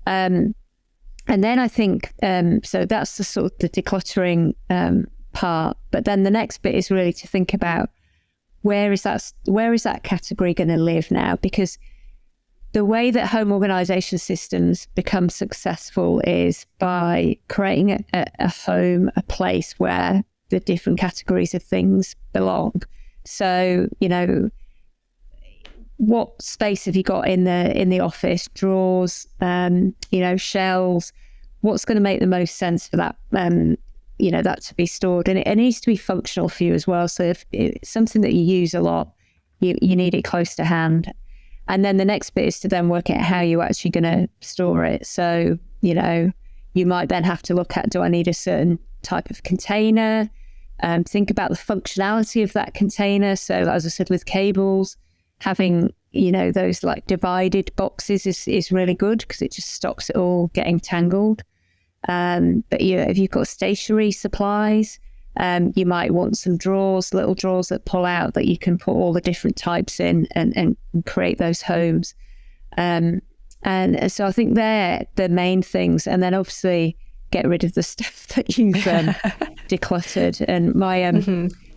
And then I think, so that's the sort of the decluttering part. But then the next bit is really to think about, where is that category going to live now? Because the way that home organization systems become successful is by creating a home, a place where the different categories of things belong. So, you know, what space have you got in the office? Drawers, you know, shelves. What's going to make the most sense for that? You know, that to be stored, and it needs to be functional for you as well. So if it's something that you use a lot, you need it close to hand. And then the next bit is to then work out how you're actually going to store it. So, you know, you might then have to look at, do I need a certain type of container? Think about the functionality of that container. So as I said, with cables, having, you know, those like divided boxes is really good, because it just stops it all getting tangled. But you know, if you've got stationery supplies, you might want some drawers, little drawers that pull out that you can put all the different types in and create those homes. And so I think they're the main things. And then obviously get rid of the stuff that you've decluttered. And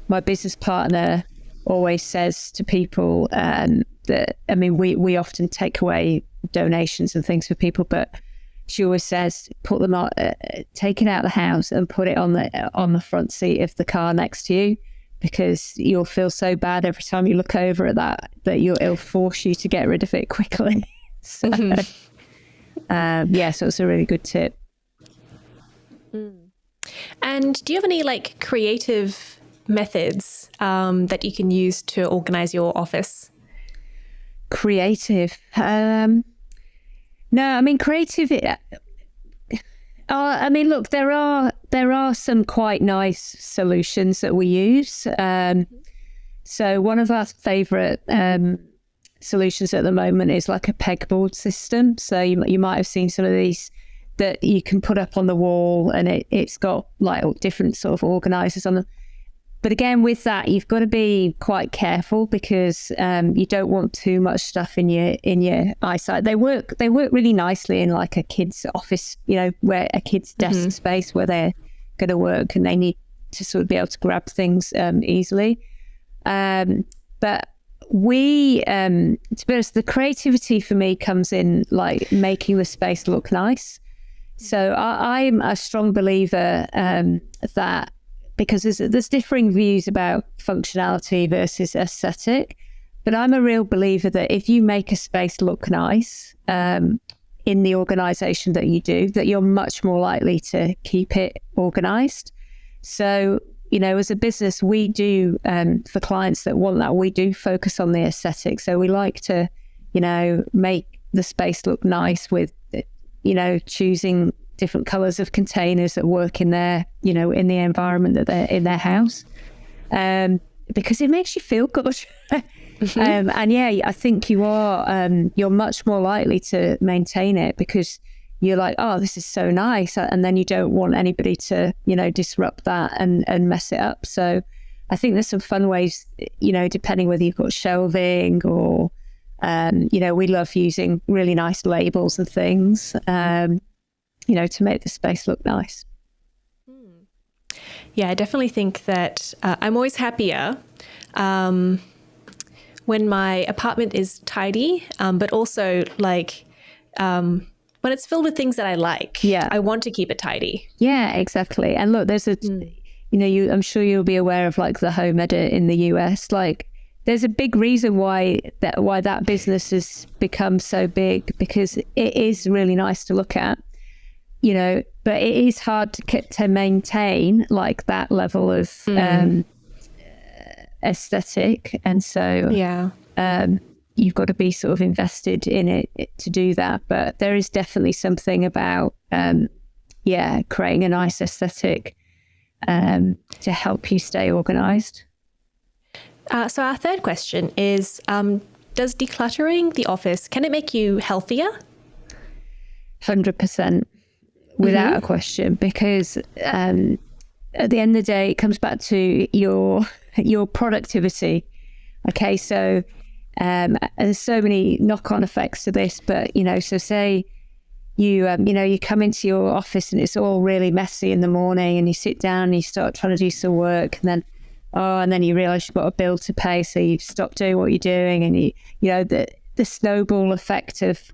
my business partner always says to people that, I mean, we often take away donations and things for people, but she always says, put them on, take it out of the house and put it on the front seat of the car next to you, because you'll feel so bad every time you look over at that it'll force you to get rid of it quickly. So, yeah, so it's a really good tip. And do you have any like creative methods that you can use to organize your office? Creative. No, I mean, creative, I mean, look, there are some quite nice solutions that we use. So one of our favourite solutions at the moment is like a pegboard system. So you might have seen some of these that you can put up on the wall, and it's got like different sort of organisers on them. But again, with that, you've got to be quite careful because you don't want too much stuff in your eyesight. They work really nicely in like a kid's office, where a kid's desk space where they're going to work and they need to sort of be able to grab things easily. But we, to be honest, the creativity for me comes in like making the space look nice. So I'm a strong believer that, because there's differing views about functionality versus aesthetic, but I'm a real believer that if you make a space look nice in the organisation that you do, that you're much more likely to keep it organised. So, as a business, we do, for clients that want that, we do focus on the aesthetic. So we like to, make the space look nice with, choosing different colours of containers that work in their, in the environment that they're in their house, because it makes you feel good. And yeah, I think you're much more likely to maintain it because you're like, oh, this is so nice. And then you don't want anybody to, disrupt that and mess it up. So I think there's some fun ways, depending whether you've got shelving or, we love using really nice labels and things, to make the space look nice. Yeah, I definitely think that I'm always happier when my apartment is tidy, but also like when it's filled with things that I like. Yeah, I want to keep it tidy. Yeah, exactly. And look, there's I'm sure you'll be aware of like the home edit in the US. Like, there's a big reason why that business has become so big, because it is really nice to look at. But it is hard to maintain like that level of aesthetic. And so you've got to be sort of invested in it to do that. But there is definitely something about, creating a nice aesthetic to help you stay organized. So our third question is, does decluttering the office, can it make you healthier? 100%. Without a question, because at the end of the day, it comes back to your productivity. Okay, so there's so many knock-on effects to this, but so say you come into your office and it's all really messy in the morning, and you sit down and you start trying to do some work, and then you realize you've got a bill to pay, so you stop doing what you're doing, and the snowball effect of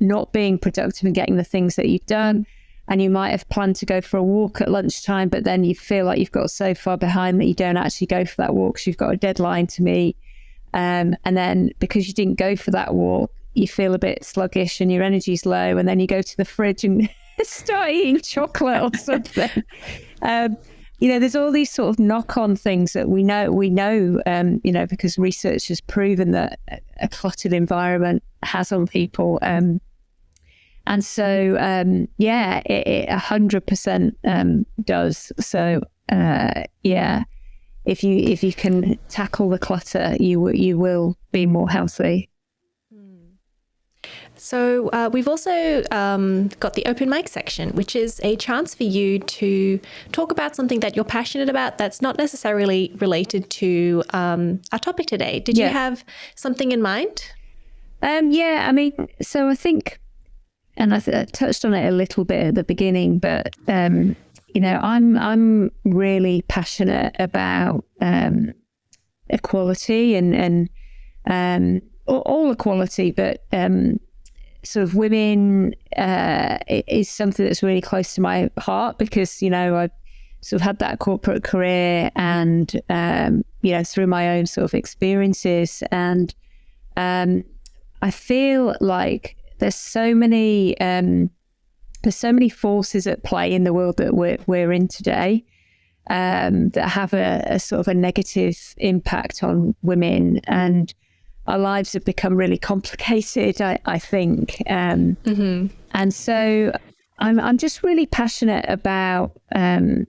not being productive and getting the things that you've done. And you might have planned to go for a walk at lunchtime, but then you feel like you've got so far behind that you don't actually go for that walk because you've got a deadline to meet. And then because you didn't go for that walk, you feel a bit sluggish and your energy's low, and then you go to the fridge and start eating chocolate or something. There's all these sort of knock-on things that we know, because research has proven that a cluttered environment has on people. And so, it 100% does. So, if you can tackle the clutter, you will be more healthy. So we've also got the open mic section, which is a chance for you to talk about something that you're passionate about that's not necessarily related to our topic today. Did you have something in mind? So I think, and I touched on it a little bit at the beginning, but I'm really passionate about equality and all equality, but sort of women is something that's really close to my heart, because I've sort of had that corporate career and through my own sort of experiences, and I feel like there's so many forces at play in the world that we're in today that have a sort of a negative impact on women, and our lives have become really complicated, I think. And so I'm just really passionate about trying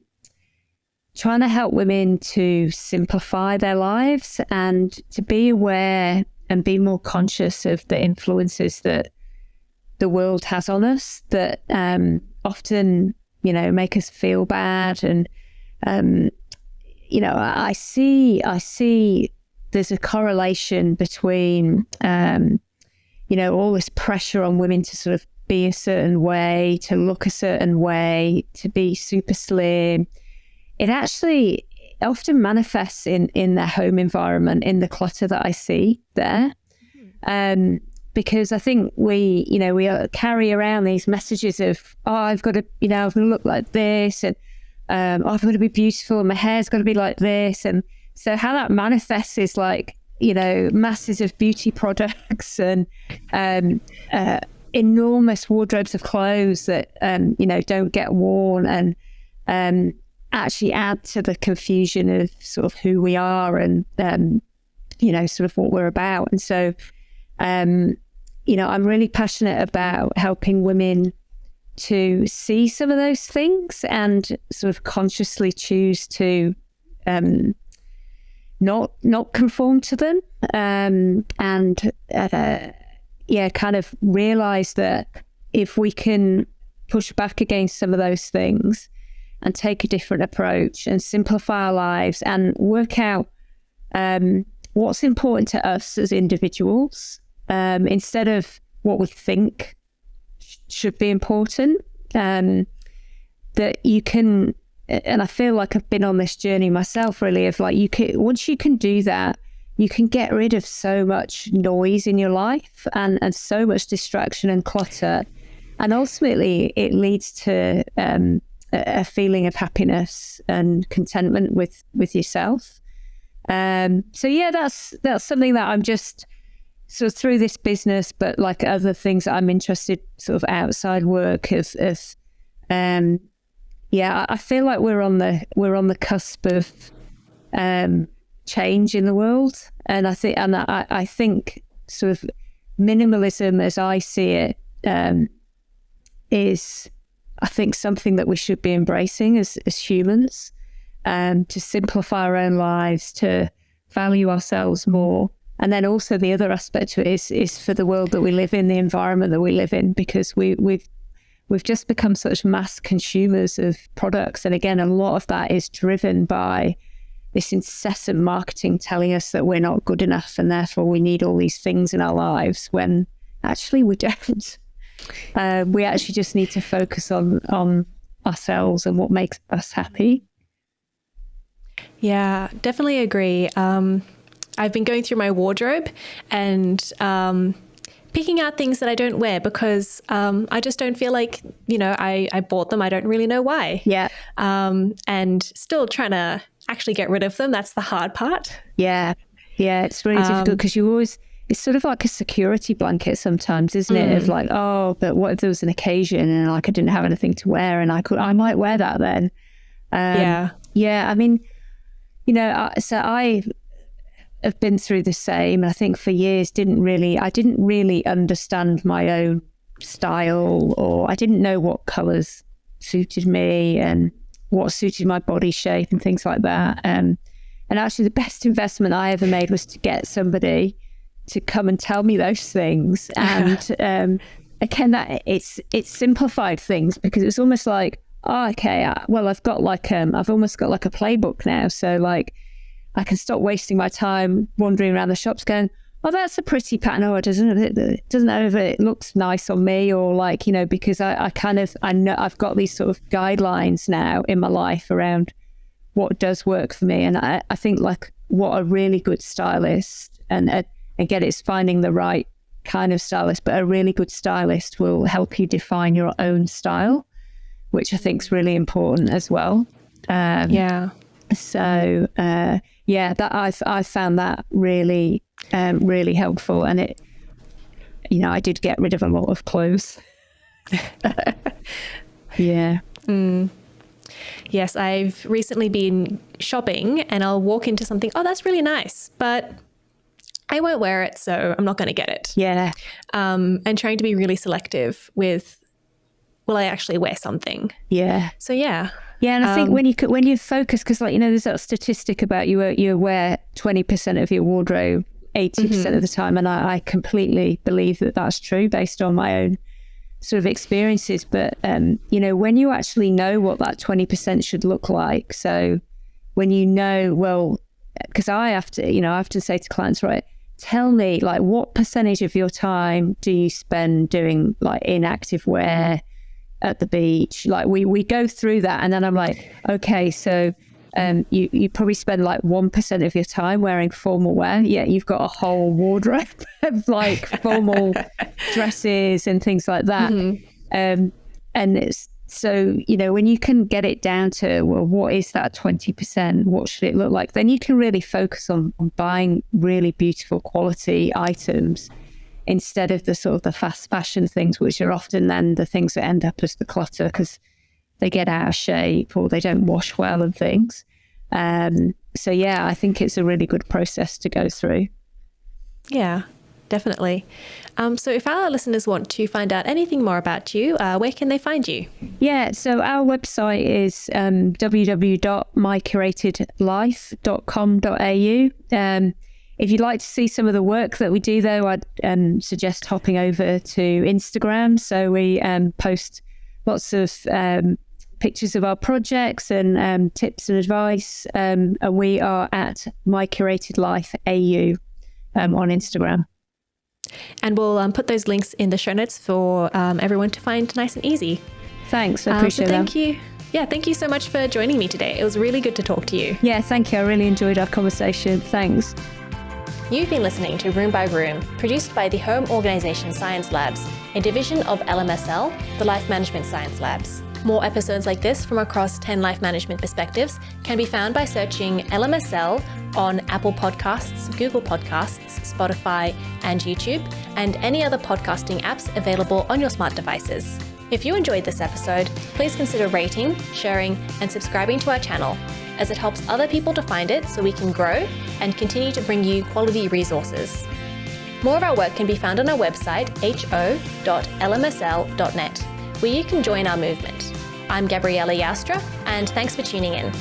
to help women to simplify their lives and to be aware and be more conscious of the influences that the world has on us that often, make us feel bad. And, I see there's a correlation between, all this pressure on women to sort of be a certain way, to look a certain way, to be super slim. It actually often manifests in their home environment, in the clutter that I see there. Because I think we carry around these messages of, I've got to, I've got to look like this, and I've got to be beautiful, and my hair's got to be like this. And so how that manifests is like, masses of beauty products and enormous wardrobes of clothes that, don't get worn and actually add to the confusion of sort of who we are and, sort of what we're about. And so, I'm really passionate about helping women to see some of those things and sort of consciously choose to not conform to them, and kind of realize that if we can push back against some of those things and take a different approach and simplify our lives and work out what's important to us as individuals, instead of what we think should be important, that you can, and I feel like I've been on this journey myself really, of like, once you can do that, you can get rid of so much noise in your life and so much distraction and clutter. And ultimately it leads to a feeling of happiness and contentment with yourself. So yeah, that's something that I'm just sort of through this business, but like other things that I'm interested sort of outside work I feel like we're on the cusp of change in the world, and I think sort of minimalism, as I see it, is I think something that we should be embracing as humans, to simplify our own lives, to value ourselves more. And then also the other aspect to it is for the world that we live in, the environment that we live in, because we've just become such mass consumers of products. And again, a lot of that is driven by this incessant marketing telling us that we're not good enough and therefore we need all these things in our lives, when actually we don't. We actually just need to focus on ourselves and what makes us happy. Yeah, definitely agree. I've been going through my wardrobe and picking out things that I don't wear because I just don't feel like, I bought them. I don't really know why. Yeah. And still trying to actually get rid of them. That's the hard part. Yeah. Yeah. It's really difficult because it's sort of like a security blanket sometimes, isn't it? Of like, oh, but what if there was an occasion and like I didn't have anything to wear and I might wear that then. Yeah. I mean, so I have been through the same. I think for years I didn't really understand my own style, or I didn't know what colours suited me and what suited my body shape and things like that. And actually the best investment I ever made was to get somebody to come and tell me those things. And again, that it's simplified things, because it's almost like, oh, okay, well, I've almost got like a playbook now. So like, I can stop wasting my time wandering around the shops going, oh, that's a pretty pattern. Oh, it doesn't know if it looks nice on me, or like, because I know I've got these sort of guidelines now in my life around what does work for me. And I think like what a really good stylist, and again, it's finding the right kind of stylist, but a really good stylist will help you define your own style, which I think is really important as well. So that I found that really, really helpful. And it, I did get rid of a lot of clothes. Yeah. Yes, I've recently been shopping and I'll walk into something, oh, that's really nice, but I won't wear it, so I'm not going to get it. Yeah. And trying to be really selective with will I actually wear something? Yeah. So yeah. Yeah, and I think when you focus, because like, you know, there's that statistic about you wear 20% of your wardrobe 80% of the time, and I completely believe that that's true based on my own sort of experiences. But you know, when you actually know what that 20% should look like, so when you know, well, because I have to say to clients, right, tell me like what percentage of your time do you spend doing like inactive wear at the beach? Like we go through that, and then I'm like, okay, so you probably spend like 1% of your time wearing formal wear. Yeah, you've got a whole wardrobe of like formal dresses and things like that. And it's so, you know, when you can get it down to, well, what is that 20%? What should it look like? Then you can really focus on buying really beautiful quality items instead of the sort of the fast fashion things, which are often then the things that end up as the clutter because they get out of shape or they don't wash well and things. So yeah, I think it's a really good process to go through. Yeah, definitely. So if our listeners want to find out anything more about you, where can they find you? Yeah, so our website is www.mycuratedlife.com.au. If you'd like to see some of the work that we do, though, I'd suggest hopping over to Instagram. So we post lots of pictures of our projects and tips and advice. And we are at My Curated Life AU on Instagram. And we'll put those links in the show notes for everyone to find nice and easy. Thanks. I appreciate that. Thank you. Yeah, thank you so much for joining me today. It was really good to talk to you. Yeah, thank you. I really enjoyed our conversation. Thanks. You've been listening to Room by Room, produced by the Home Organisation Science Labs, a division of LMSL, the Life Management Science Labs. More episodes like this from across 10 life management perspectives can be found by searching LMSL on Apple Podcasts, Google Podcasts, Spotify, and YouTube, and any other podcasting apps available on your smart devices. If you enjoyed this episode, please consider rating, sharing, and subscribing to our channel, as it helps other people to find it so we can grow and continue to bring you quality resources. More of our work can be found on our website, ho.lmsl.net, where you can join our movement. I'm Gabriella Joustra, and thanks for tuning in.